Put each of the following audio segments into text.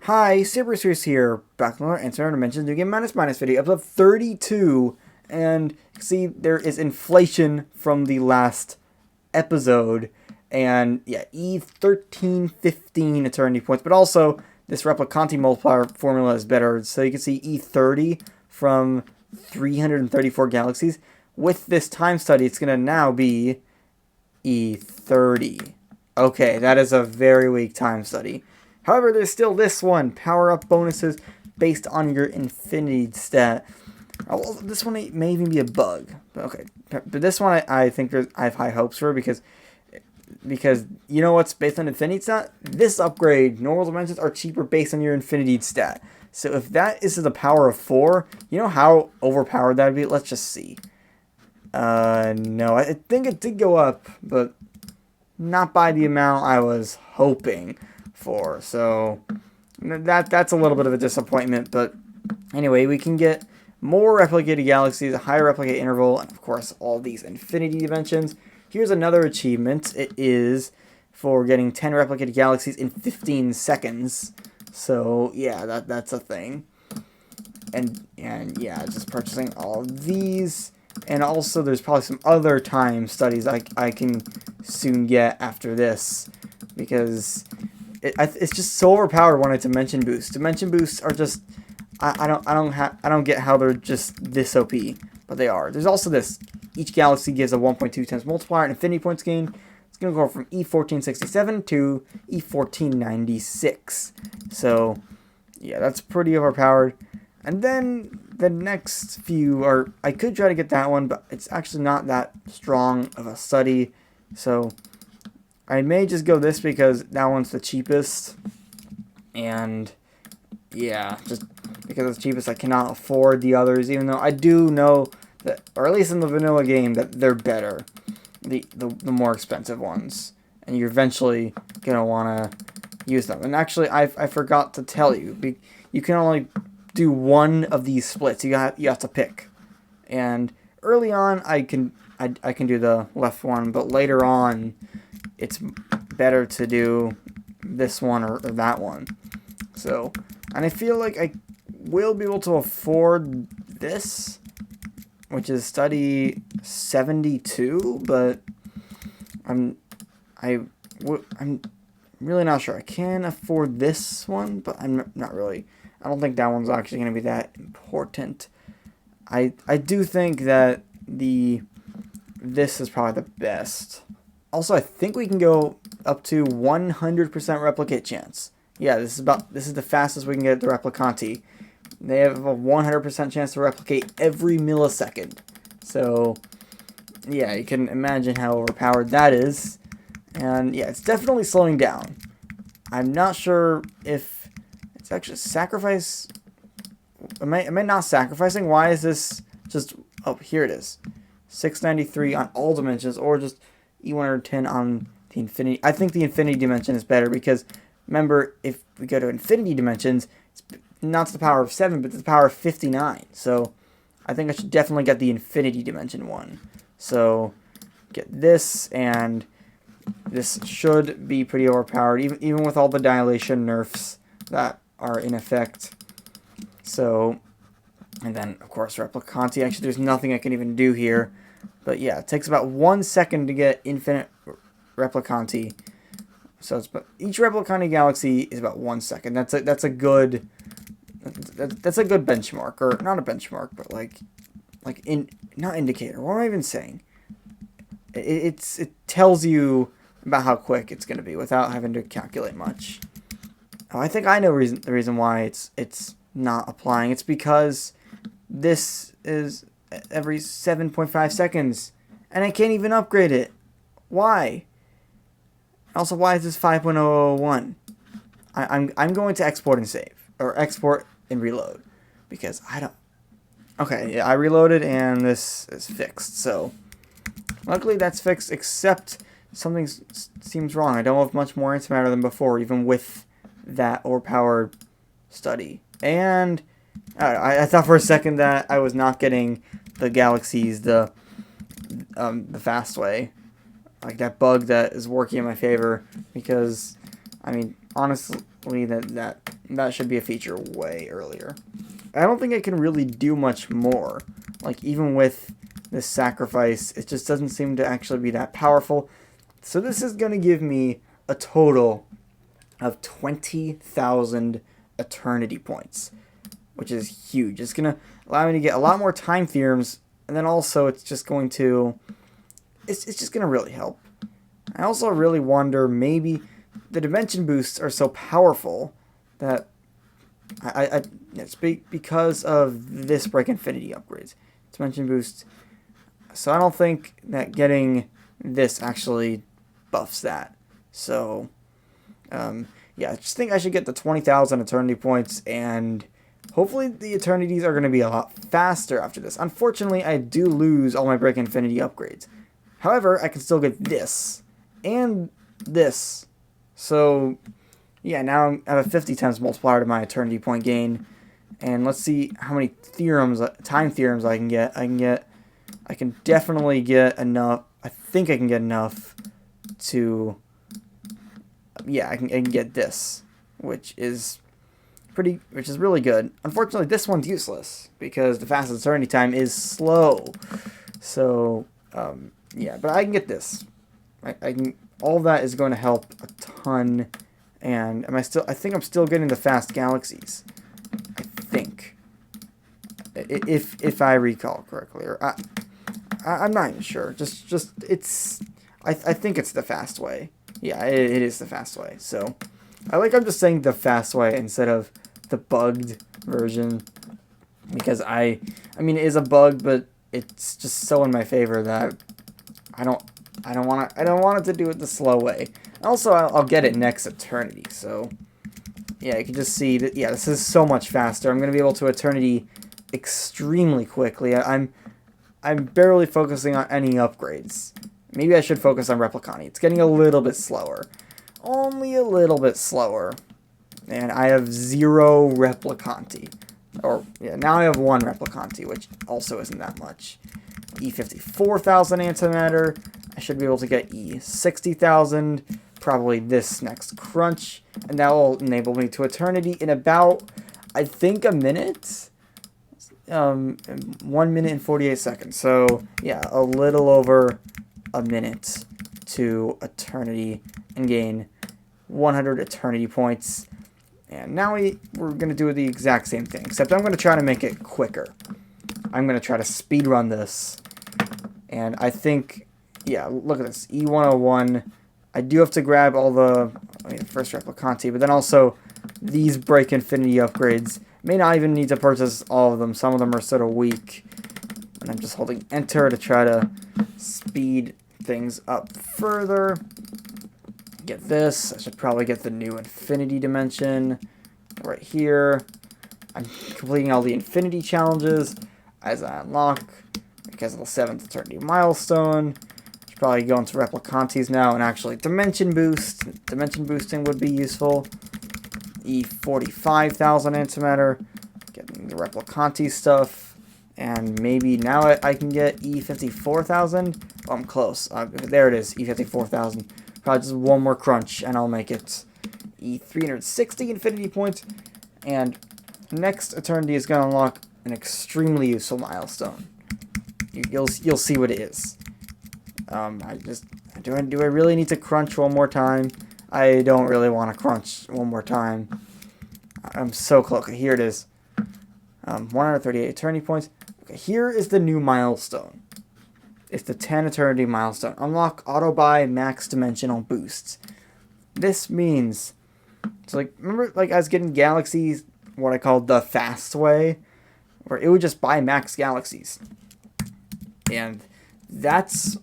Hi, Cyberseries here, back with another Answer Dimensions New Game Minus video, episode 32, and see, there is inflation from the last episode, and yeah, E1315 eternity points, but also this replicanti multiplier formula is better, so you can see E30 from 334 galaxies. With this time study, it's going to now be E30. Okay, that is a very weak time study. However, there's still this one, power-up bonuses based on your infinity stat. Oh, well, this one may even be a bug. But okay, but this one I think I have high hopes for because you know what's based on infinity stat? This upgrade, normal dimensions are cheaper based on your infinity stat. So if that is to the power of 4, you know how overpowered that would be? Let's just see. No, I think it did go up, but not by the amount I was hoping for. So that's a little bit of a disappointment. But anyway, we can get more replicated galaxies, a higher replicate interval, and of course all these infinity dimensions. Here's another achievement. It is for getting 10 replicated galaxies in 15 seconds. So yeah, that's a thing. And yeah, just purchasing all of these. And also there's probably some other time studies I can soon get after this, because it's just so overpowered when it's dimension boosts. Dimension boosts are just I don't get how they're just this OP, but they are. There's also this. Each galaxy gives a 1.2 times multiplier and infinity points gain. It's gonna go from E1467 to E1496. So yeah, that's pretty overpowered. And then the next few are, I could try to get that one, but it's actually not that strong of a study. So I may just go this because that one's the cheapest. And yeah, just because it's cheapest, I cannot afford the others, even though I do know that, or at least in the vanilla game, that they're better. The more expensive ones. And you're eventually going to want to use them. And actually, I forgot to tell you, you can only do one of these splits. You have to pick. And early on, I can do the left one, but later on, it's better to do this one or that one. So, and I feel like I will be able to afford this, which is study 72, but I'm really not sure. I can afford this one, but I'm not really. I don't think that one's actually going to be that important. I do think that this is probably the best. Also, I think we can go up to 100% replicate chance. Yeah, this is the fastest we can get the replicanti. They have a 100% chance to replicate every millisecond. So, yeah, you can imagine how overpowered that is. And yeah, it's definitely slowing down. I'm not sure if it's actually sacrifice. Am I not sacrificing? Why is this just... Oh, here it is. 693 on all dimensions, or just E110 on the infinity. I think the infinity dimension is better because, remember, if we go to infinity dimensions, it's not to the power of 7, but to the power of 59. So I think I should definitely get the infinity dimension one. So get this, and this should be pretty overpowered, even with all the dilation nerfs that are in effect. So, and then, of course, replicanti. Actually, there's nothing I can even do here. But yeah, it takes about 1 second to get infinite replicanti. So each replicanti galaxy is about 1 second. That's a good benchmark, or not a benchmark, but not indicator. What am I even saying? It tells you about how quick it's going to be without having to calculate much. Oh, I think I know the reason why it's not applying. It's because this is every 7.5 seconds, and I can't even upgrade it. Why? Also, why is this 5.001? I'm going to export and save, or export and reload, because I don't... Okay, yeah, I reloaded and this is fixed, so luckily that's fixed, except something seems wrong. I don't have much more antimatter than before, even with that overpowered study. And I thought for a second that I was not getting the galaxies the fast way, like that bug that is working in my favor, because I mean, honestly, that should be a feature way earlier. I don't think it can really do much more. Like, even with this sacrifice, it just doesn't seem to actually be that powerful. So this is going to give me a total of 20,000 eternity points, which is huge. It's going to allow me to get a lot more time theorems, and then also it's just going to really help. I also really wonder, maybe the dimension boosts are so powerful that it's because of this break infinity upgrades. Dimension boost. So I don't think that getting this actually buffs that. So, yeah, I just think I should get the 20,000 eternity points, and hopefully the eternities are going to be a lot faster after this. Unfortunately, I do lose all my break infinity upgrades. However, I can still get this and this. So, yeah, now I have a 50 times multiplier to my eternity point gain. And let's see how many time theorems I can get. I can definitely get enough. I think I can get enough to, yeah, I can get this, which is really good. Unfortunately, this one's useless because the fastest eternity time is slow. So, yeah, but I can get this. I can. All of that is going to help a ton. And I think I'm still getting the fast galaxies. I think, if I recall correctly, or I'm not even sure. I think it's the fast way. Yeah, it is the fast way. So, I'm just saying the fast way instead of the bugged version, because I mean, it is a bug, but it's just so in my favor that I don't want it to do it the slow way. Also, I'll get it next eternity. So, yeah, you can just see that. Yeah, this is so much faster. I'm gonna be able to eternity extremely quickly. I'm barely focusing on any upgrades. Maybe I should focus on Replicanti. It's getting a little bit slower. Only a little bit slower. And I have 0 Replicanti. Or, yeah, now I have 1 Replicanti, which also isn't that much. E54,000 Antimatter. I should be able to get E60,000. Probably this next crunch. And that will enable me to eternity in about, I think, a minute? 1 minute and 48 seconds. So, yeah, a little over a minute to eternity and gain 100 eternity points. And now we're going to do the exact same thing, except I'm going to try to make it quicker. I'm going to try to speedrun this. And I think, yeah, look at this. E101. I do have to grab all first Replicanti, but then also these break infinity upgrades. May not even need to purchase all of them. Some of them are sort of weak. And I'm just holding enter to try to speed things up further. Get this. I should probably get the new infinity dimension right here. I'm completing all the infinity challenges as I unlock because of the 7th eternity milestone. Should probably go into Replicantes now and actually dimension boost. Dimension boosting would be useful. E45,000 antimatter. Getting the Replicanti stuff. And maybe now I can get E54,000. Oh, I'm close. There it is, E54,000. Probably just one more crunch, and I'll make it E360 infinity points. And next eternity is going to unlock an extremely useful milestone. You'll see what it is. Do I really need to crunch one more time? I don't really want to crunch one more time. I'm so close. Okay, here it is. 138 eternity points. Okay, here is the new milestone. It's the 10 eternity milestone. Unlock auto-buy max dimensional boosts. This means, so remember I was getting galaxies, what I called the fast way, where it would just buy max galaxies. And that's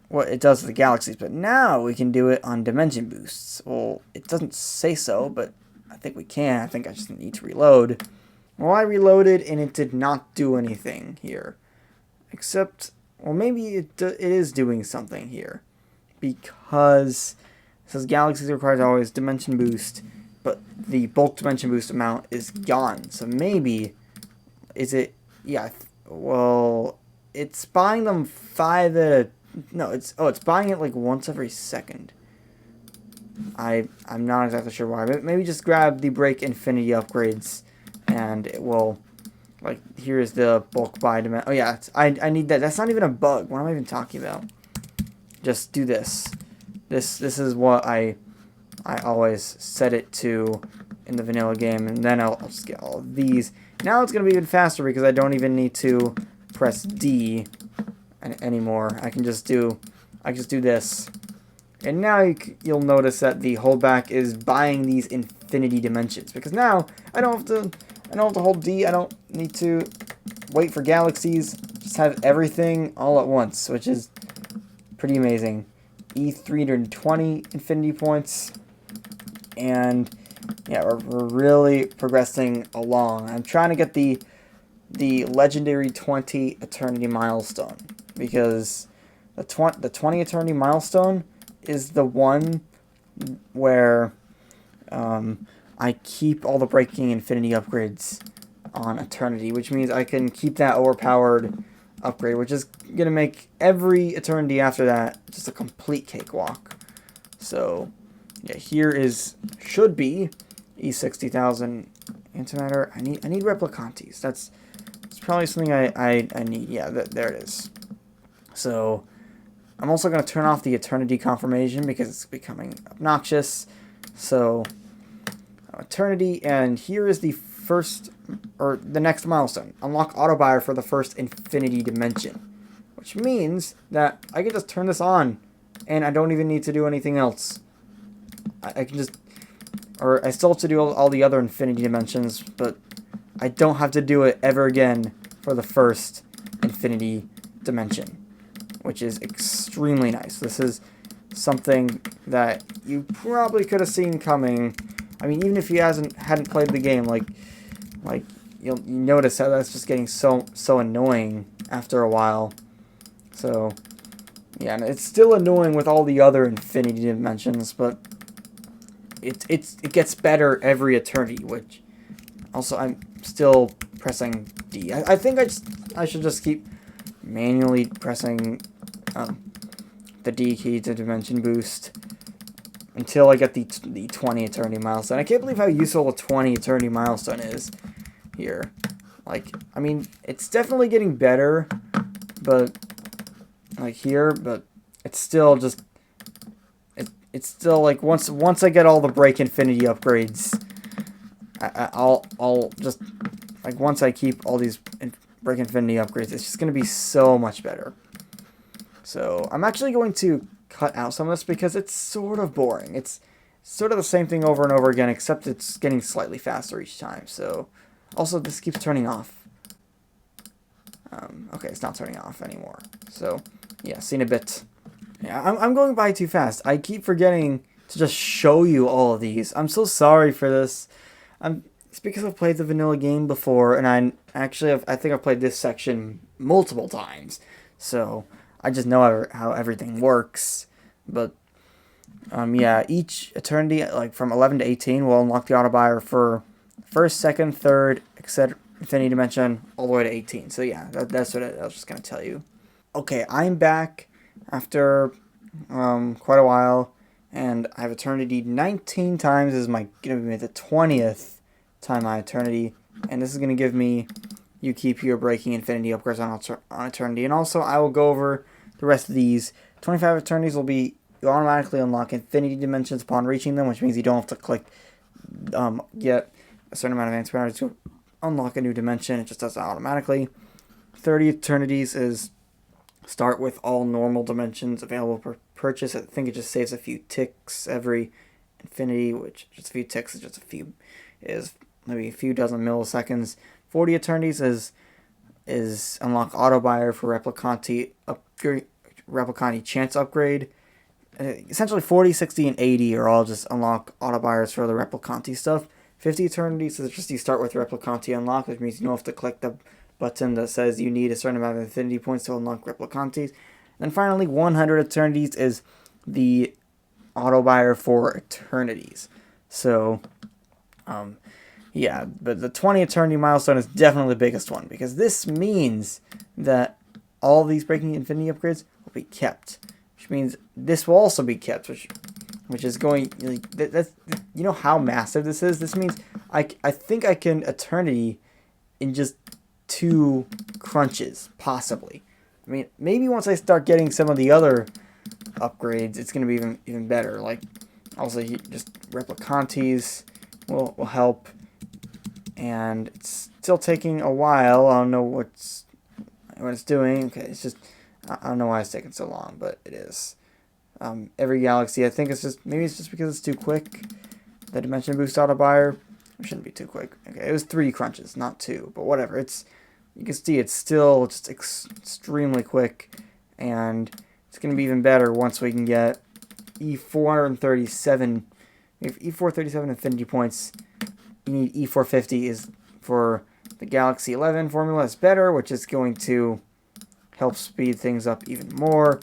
what it does with the galaxies. But now we can do it on dimension boosts. Well, it doesn't say so, but I think we can. I think I just need to reload. Well, I reloaded and it did not do anything here. Except, well, maybe it is doing something here. Because it says galaxies requires always dimension boost, but the bulk dimension boost amount is gone. So maybe, yeah, well, it's buying them it's buying it once every second. I'm not exactly sure why. Maybe just grab the break infinity upgrades, and it will, like, here's the bulk buy demand. Oh yeah, I need that. That's not even a bug. What am I even talking about? Just do this. This is what I always set it to in the vanilla game, and then I'll just get all of these. Now it's gonna be even faster because I don't even need to press D anymore. I can just do this. And now you'll notice that the holdback is buying these infinity dimensions, because now I don't have to hold D. I don't need to wait for galaxies. Just have everything all at once, which is pretty amazing. E320 infinity points, and yeah, we're really progressing along. I'm trying to get the legendary 20 eternity milestone, because the 20 eternity milestone is the one where I keep all the breaking infinity upgrades on eternity, which means I can keep that overpowered upgrade, which is gonna make every eternity after that just a complete cakewalk. So yeah, here should be E60,000 antimatter. I need replicantes. That's probably something I need. Yeah, there it is. So I'm also going to turn off the eternity confirmation because it's becoming obnoxious. So eternity, and here is the first, or the next milestone. Unlock auto buyer for the first infinity dimension, which means that I can just turn this on and I don't even need to do anything else. I can just, or I still have to do all the other infinity dimensions, but I don't have to do it ever again for the first infinity dimension, which is extremely nice. This is something that you probably could have seen coming. I mean, even if you hadn't played the game, like you notice how that's just getting so annoying after a while. So yeah, and it's still annoying with all the other infinity dimensions, but it gets better every eternity. Which also, I'm still pressing D. I think I should just keep manually pressing the D key to dimension boost until I get the 20 eternity milestone. I can't believe how useful the 20 eternity milestone is here. Like, I mean, it's definitely getting better, but like here, but it's still just it's still like once I get all the break infinity upgrades, I'll just, like, once I keep all these break infinity upgrades, it's just gonna be so much better. So I'm actually going to cut out some of this because it's sort of boring. It's sort of the same thing over and over again, except it's getting slightly faster each time. So also, this keeps turning off. Okay, it's not turning off anymore. So yeah, see in a bit. Yeah, I'm going by too fast. I keep forgetting to just show you all of these. I'm so sorry for this. It's because I've played the vanilla game before, and I think I've played this section multiple times. So I just know how everything works. But yeah, each eternity, like from 11 to 18, will unlock the auto buyer for first, second, third, etc. infinity dimension all the way to 18. So yeah, that's what I was just gonna tell you. Okay, I'm back after quite a while, and I have eternity 19 times. This is gonna be the 20th time my eternity, and this is gonna give me you keep your breaking infinity upgrades on eternity, and also I will go over the rest of these. 25 eternities will be you automatically unlock infinity dimensions upon reaching them, which means you don't have to click get a certain amount of antimatter to unlock a new dimension. It just does that automatically. 30 eternities is start with all normal dimensions available for purchase. I think it just saves a few ticks every infinity, which just a few ticks is maybe a few dozen milliseconds. 40 eternities is unlock auto buyer for replicante chance upgrade. Essentially 40, 60, and 80 are all just unlock auto buyers for the replicante stuff. 50 eternities is just you start with replicante unlock, which means you don't have to click the button that says you need a certain amount of infinity points to unlock replicantes. And finally, 100 eternities is the auto buyer for eternities. So, yeah, but the 20 eternity milestone is definitely the biggest one, because this means that all these breaking infinity upgrades will be kept, which means this will also be kept, which which is going, like, that's, you know how massive this is? This means I think I can eternity in just 2 crunches, possibly. I mean, maybe once I start getting some of the other upgrades, it's going to be even better. Like, also, just replicantes will help. And it's still taking a while. I don't know what it's doing. Okay, it's just, I don't know why it's taking so long, but it is. Every galaxy, I think it's just, maybe it's just because it's too quick. The dimension boost auto buyer, it shouldn't be too quick. Okay, it was 3 crunches, not 2, but whatever. You can see it's still just extremely quick, and it's going to be even better once we can get E437. If E437 affinity points, you need E450 is for the Galaxy 11 formula is better, which is going to help speed things up even more,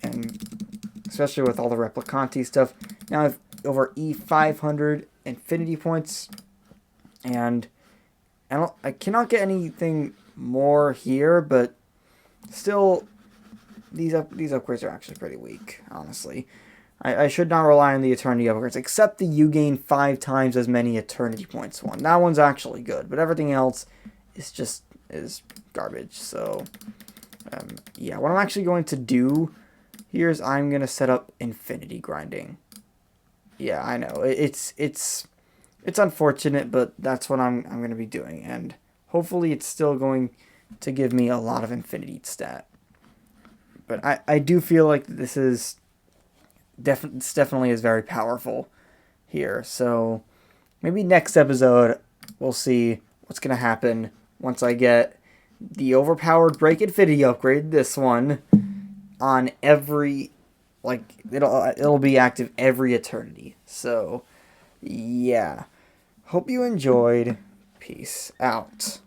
and especially with all the Replicanti stuff. Now I have over E500 infinity points, and I cannot get anything more here, but still, these upgrades are actually pretty weak, honestly. I should not rely on the Eternity upgrades, except the you gain 5 times as many Eternity points one. That one's actually good, but everything else is garbage. So, yeah, what I'm actually going to do here is I'm going to set up infinity grinding. Yeah, I know, it's unfortunate, but that's what I'm going to be doing, and hopefully it's still going to give me a lot of infinity stat. But I do feel like this is definitely is very powerful here. So maybe next episode we'll see what's going to happen once I get the overpowered break infinity upgrade, this one, on every, like, it'll be active every eternity. So yeah, hope you enjoyed. Peace out.